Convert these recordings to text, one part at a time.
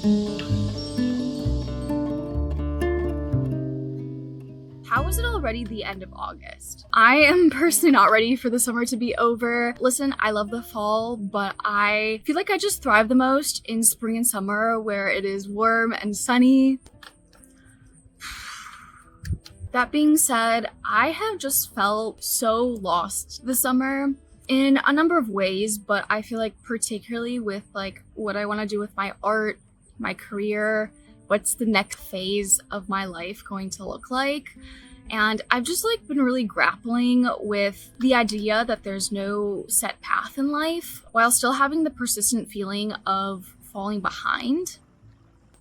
How is it already the end of August? I am personally not ready for the summer to be over. Listen, I love the fall, but I feel like I just thrive the most in spring and summer where it is warm and sunny. That being said, I have just felt so lost this summer in a number of ways, but I feel like particularly with like what I want to do with my art, my career, what's the next phase of my life going to look like. And I've just like been really grappling with the idea that there's no set path in life while still having the persistent feeling of falling behind.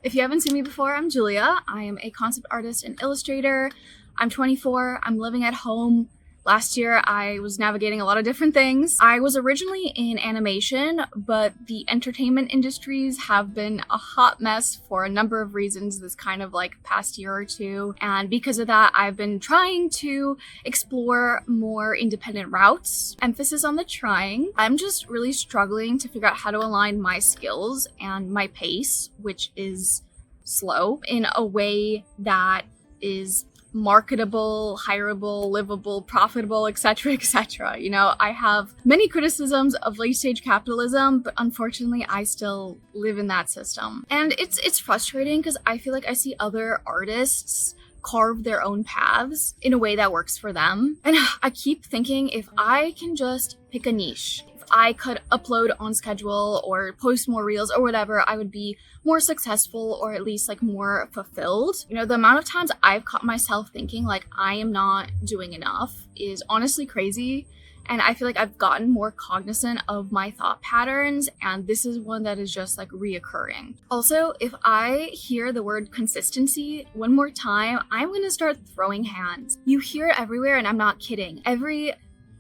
If you haven't seen me before, I'm Julia. I am a concept artist and illustrator. I'm 24. I'm living at home. Last year, I was navigating a lot of different things. I was originally in animation, but the entertainment industries have been a hot mess for a number of reasons this kind of like past year or two. And because of that, I've been trying to explore more independent routes. Emphasis on the trying. I'm just really struggling to figure out how to align my skills and my pace, which is slow, in a way that is marketable, hireable, livable, profitable, etc., etc. You know, I have many criticisms of late-stage capitalism, but unfortunately, I still live in that system. And it's frustrating because I feel like I see other artists carve their own paths in a way that works for them. And I keep thinking if I can just pick a niche, I could upload on schedule or post more reels or whatever, I would be more successful or at least like more fulfilled. You know, the amount of times I've caught myself thinking like I am not doing enough is honestly crazy. And I feel like I've gotten more cognizant of my thought patterns, and this is one that is just like reoccurring. Also, if I hear the word consistency one more time, I'm gonna start throwing hands. You hear it everywhere, and I'm not kidding. Every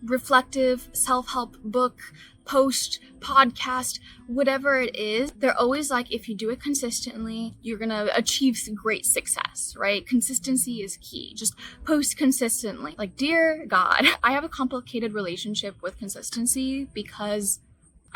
reflective self-help book, post, podcast, whatever it is, they're always like, if you do it consistently, you're gonna achieve some great success, right? Consistency is key. Just post consistently. Like, dear God, I have a complicated relationship with consistency because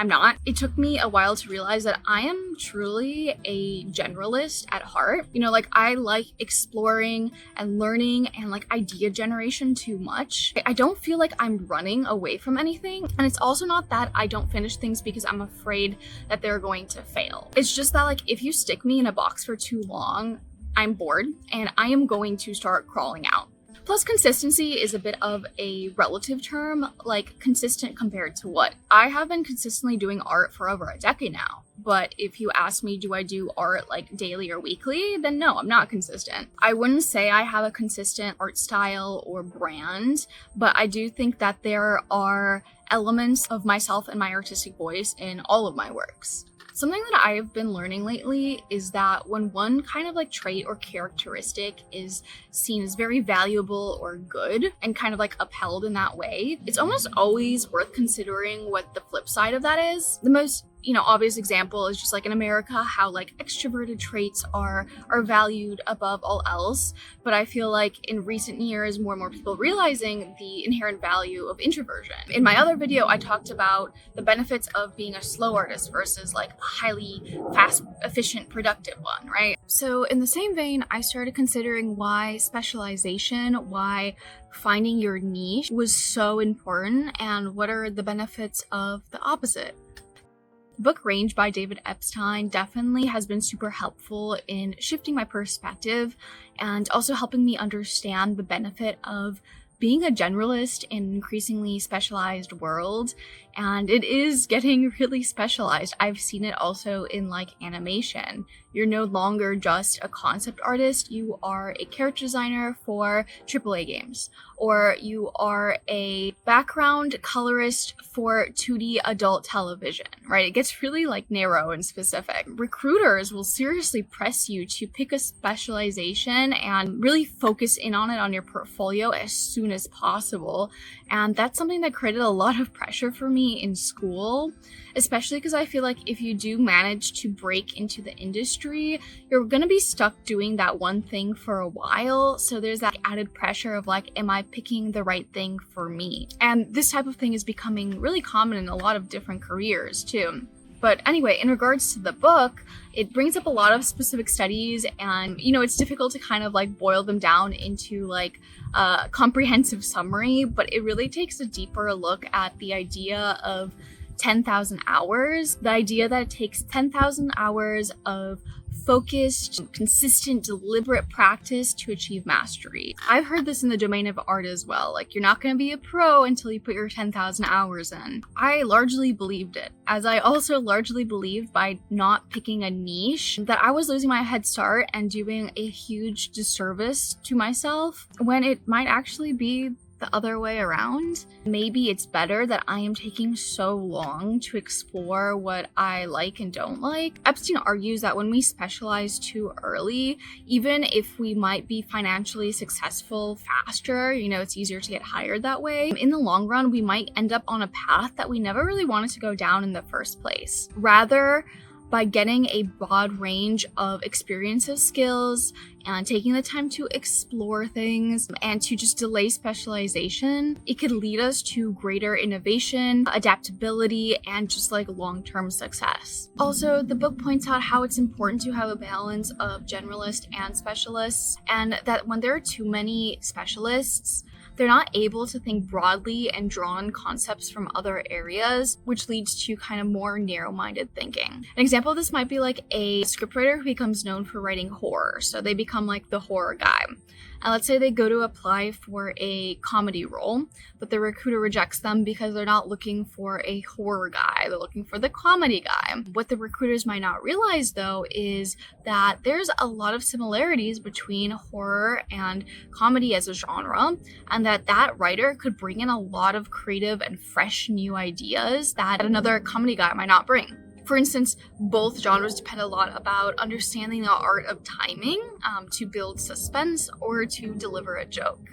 I'm not. It took me a while to realize that I am truly a generalist at heart. You know, like I like exploring and learning and like idea generation too much. I don't feel like I'm running away from anything. And it's also not that I don't finish things because I'm afraid that they're going to fail. It's just that like if you stick me in a box for too long, I'm bored and I am going to start crawling out. Plus, consistency is a bit of a relative term, like consistent compared to what? I have been consistently doing art for over a decade now. But if you ask me, do I do art like daily or weekly? Then no, I'm not consistent. I wouldn't say I have a consistent art style or brand, but I do think that there are elements of myself and my artistic voice in all of my works. Something that I've been learning lately is that when one kind of like trait or characteristic is seen as very valuable or good and kind of like upheld in that way, it's almost always worth considering what the flip side of that is. The most obvious example is just like in America, how like extroverted traits are valued above all else. But I feel like in recent years, more and more people realizing the inherent value of introversion. In my other video, I talked about the benefits of being a slow artist versus like a highly fast, efficient, productive one, right? So in the same vein, I started considering why specialization, why finding your niche was so important and what are the benefits of the opposite. Book Range by David Epstein definitely has been super helpful in shifting my perspective and also helping me understand the benefit of being a generalist in an increasingly specialized world. And it is getting really specialized. I've seen it also in like animation. You're no longer just a concept artist, you are a character designer for AAA games, or you are a background colorist for 2D adult television, right? It gets really like narrow and specific. Recruiters will seriously press you to pick a specialization and really focus in on it on your portfolio as soon as possible. And that's something that created a lot of pressure for me in school, especially because I feel like if you do manage to break into the industry, you're going to be stuck doing that one thing for a while. So there's that added pressure of like, am I picking the right thing for me? And this type of thing is becoming really common in a lot of different careers too. But anyway, in regards to the book, it brings up a lot of specific studies, and it's difficult to kind of like boil them down into like a comprehensive summary, but it really takes a deeper look at the idea of 10,000 hours, the idea that it takes 10,000 hours of focused, consistent, deliberate practice to achieve mastery. I've heard this in the domain of art as well. Like, you're not going to be a pro until you put your 10,000 hours in. I largely believed it, as I also largely believed by not picking a niche that I was losing my head start and doing a huge disservice to myself when it might actually be the other way around. Maybe it's better that I am taking so long to explore what I like and don't like. Epstein argues that when we specialize too early, even if we might be financially successful faster, it's easier to get hired that way, in the long run, we might end up on a path that we never really wanted to go down in the first place. Rather, by getting a broad range of experiences, skills, and taking the time to explore things and to just delay specialization, it could lead us to greater innovation, adaptability, and just like long-term success. Also, the book points out how it's important to have a balance of generalist and specialists, and that when there are too many specialists, they're not able to think broadly and draw on concepts from other areas, which leads to kind of more narrow-minded thinking. An example of this might be like a scriptwriter who becomes known for writing horror. So they become like the horror guy. And let's say they go to apply for a comedy role, but the recruiter rejects them because they're not looking for a horror guy, they're looking for the comedy guy. What the recruiters might not realize, though, is that there's a lot of similarities between horror and comedy as a genre, and that writer could bring in a lot of creative and fresh new ideas that another comedy guy might not bring. For instance, both genres depend a lot about understanding the art of timing to build suspense or to deliver a joke.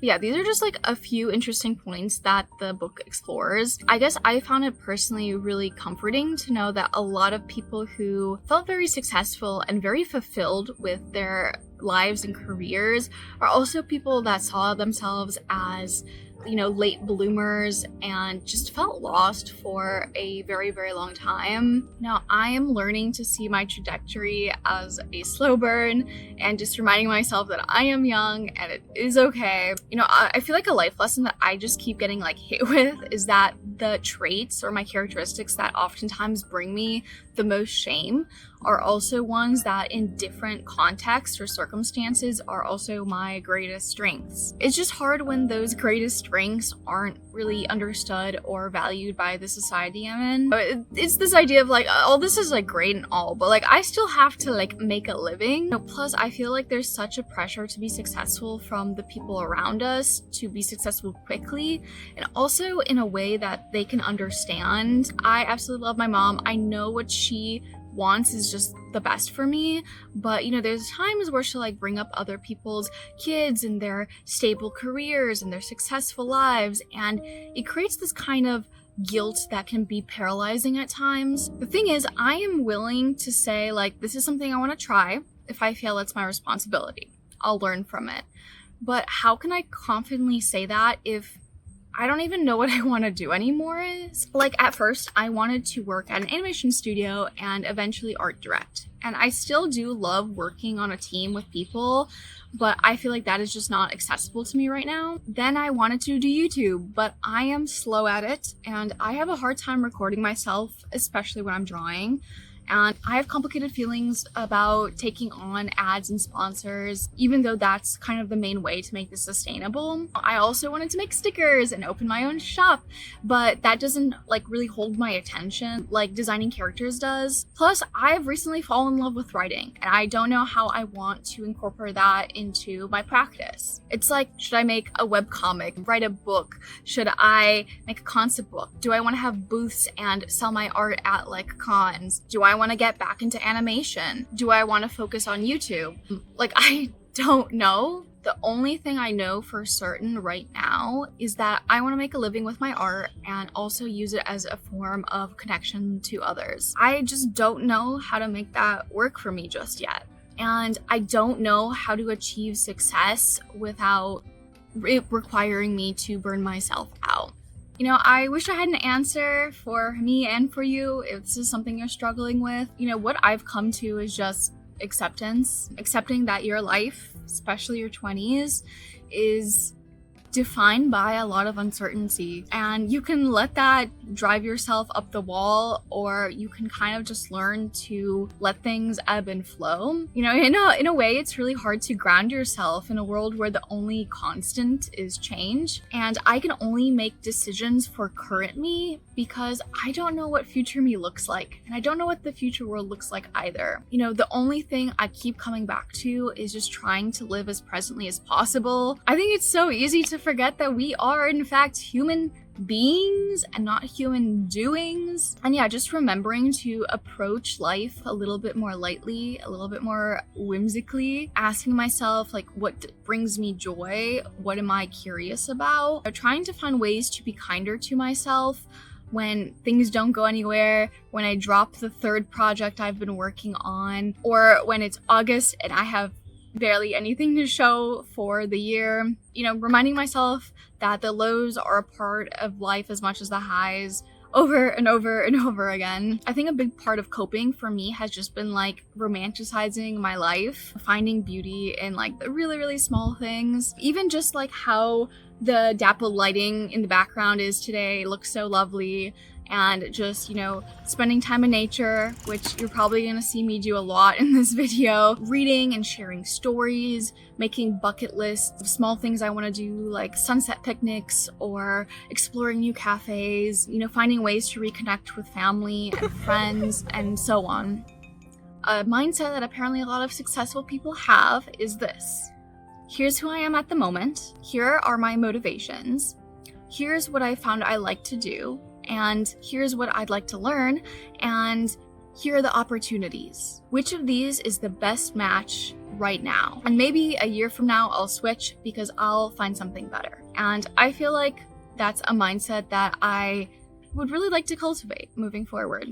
Yeah, these are just like a few interesting points that the book explores. I guess I found it personally really comforting to know that a lot of people who felt very successful and very fulfilled with their lives and careers are also people that saw themselves as late bloomers and just felt lost for a very, very long time. Now, I am learning to see my trajectory as a slow burn and just reminding myself that I am young and it is okay. I feel like a life lesson that I just keep getting like hit with is that the traits or my characteristics that oftentimes bring me the most shame are also ones that in different contexts or circumstances are also my greatest strengths. It's just hard when those greatest strengths aren't really understood or valued by the society I'm in. It's this idea of like, oh, this is like great and all, but like I still have to like make a living. Plus, I feel like there's such a pressure to be successful from the people around us, to be successful quickly, and also in a way that they can understand. I absolutely love my mom. I know what she wants is just the best for me, but there's times where she'll like bring up other people's kids and their stable careers and their successful lives, and it creates this kind of guilt that can be paralyzing at times. The thing is, I am willing to say like, this is something I want to try. If I fail, it's my responsibility. I'll learn from it. But how can I confidently say that if I don't even know what I want to do anymore? Like, at first, I wanted to work at an animation studio and eventually art direct. And I still do love working on a team with people, but I feel like that is just not accessible to me right now. Then I wanted to do YouTube, but I am slow at it, and I have a hard time recording myself, especially when I'm drawing. And I have complicated feelings about taking on ads and sponsors, even though that's kind of the main way to make this sustainable. I also wanted to make stickers and open my own shop, but that doesn't like really hold my attention like designing characters does. Plus, I've recently fallen in love with writing, and I don't know how I want to incorporate that into my practice. It's like, should I make a webcomic, write a book? Should I make a concept book? Do I want to have booths and sell my art at like cons? Do I want to get back into animation? Do I want to focus on YouTube? Like, I don't know. The only thing I know for certain right now is that I want to make a living with my art and also use it as a form of connection to others. I just don't know how to make that work for me just yet. And I don't know how to achieve success without it requiring me to burn myself out. I wish I had an answer for me and for you if this is something you're struggling with. What I've come to is just acceptance, accepting that your life, especially your 20s, is defined by a lot of uncertainty, and you can let that drive yourself up the wall, or you can kind of just learn to let things ebb and flow. In a way, it's really hard to ground yourself in a world where the only constant is change, and I can only make decisions for current me because I don't know what future me looks like, and I don't know what the future world looks like either. The only thing I keep coming back to is just trying to live as presently as possible. I think it's so easy to forget that we are in fact human beings and not human doings. And yeah, just remembering to approach life a little bit more lightly, a little bit more whimsically, asking myself like, what brings me joy? What am I curious about? Trying to find ways to be kinder to myself when things don't go anywhere, when I drop the third project I've been working on, or when it's August and I have barely anything to show for the year. Reminding myself that the lows are a part of life as much as the highs, over and over and over again. I think a big part of coping for me has just been like romanticizing my life, finding beauty in like the really, really small things. Even just like how the dappled lighting in the background is today looks so lovely. And just, spending time in nature, which you're probably gonna see me do a lot in this video. Reading and sharing stories, making bucket lists of small things I wanna do, like sunset picnics or exploring new cafes, finding ways to reconnect with family and friends and so on. A mindset that apparently a lot of successful people have is this. Here's who I am at the moment. Here are my motivations. Here's what I found I like to do. And here's what I'd like to learn, and here are the opportunities. Which of these is the best match right now? And maybe a year from now I'll switch because I'll find something better. And I feel like that's a mindset that I would really like to cultivate moving forward.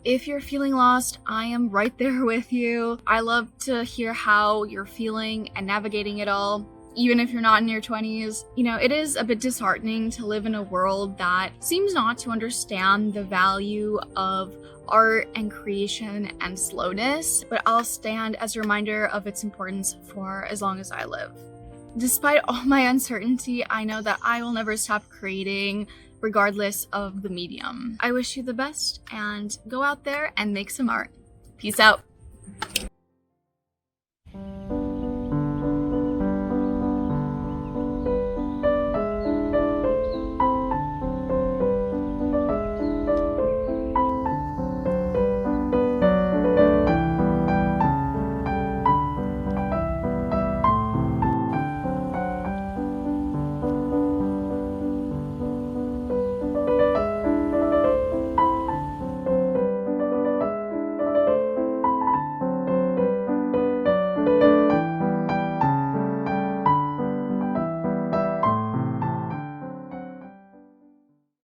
If you're feeling lost, I am right there with you. I love to hear how you're feeling and navigating it all. Even if you're not in your 20s, it is a bit disheartening to live in a world that seems not to understand the value of art and creation and slowness, but I'll stand as a reminder of its importance for as long as I live. Despite all my uncertainty, I know that I will never stop creating regardless of the medium. I wish you the best and go out there and make some art. Peace out.